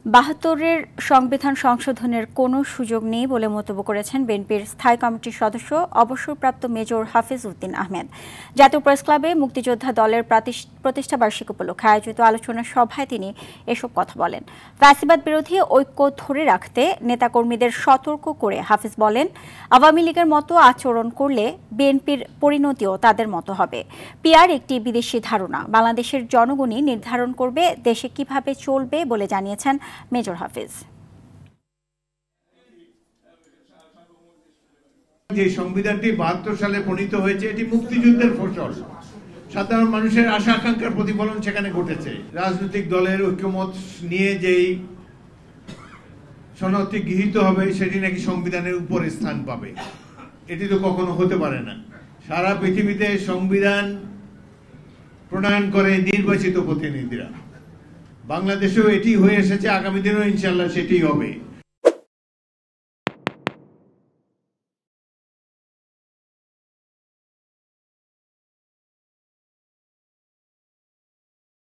৭২-এর সংবিধান সংশোধনের কোনো সুযোগ নেই বলে মন্তব্য করেছেন বিএনপির স্থায়ী কমিটির সদস্য অবসরপ্রাপ্ত মেজর হাফিজ উদ্দিন আহমেদ। জাতীয় প্রেসক্লাবে মুক্তিযোদ্ধা দলের প্রতিষ্ঠাবার্ষিকী উপলক্ষে আয়োজিত আলোচনা সভায় তিনি এসব কথা বলেন। ফ্যাসিবাদ বিরোধী ঐক্য ধরে রাখতে নেতাকর্মীদের সতর্ক করে হাফিজ বলেন, আওয়ামী লীগের মতো আচরণ করলে বিএনপির পরিণতিও তাদের মতো হবে। পিআর একটি বিদেশি ধারণা, বাংলাদেশের জনগণই নির্ধারণ করবে দেশে কিভাবে চলবে বলে জানিয়েছেন মেজর হাফিজ। যে সংবিধানটি ৭২ সালে প্রণীত হয়েছে এটি মুক্তিযুদ্ধের ফসল। সাধারণ মানুষের আশা আকাঙ্ক্ষার প্রতিফলন সেখানে ঘটেছে। রাজনৈতিক দলের ঐক্যমত নিয়ে যেই সনদটি গৃহীত হবে সেটি নাকি সংবিধানের উপরে স্থান পাবে, এটি তো কখনো হতে পারে না। সারা পৃথিবীতে সংবিধান প্রণয়ন করে নির্বাচিত প্রতিনিধিরা, বাংলাদেশেও এটি হয়ে এসেছে, আগামী দিনেও ইনশাআল্লাহ সেটি হবে।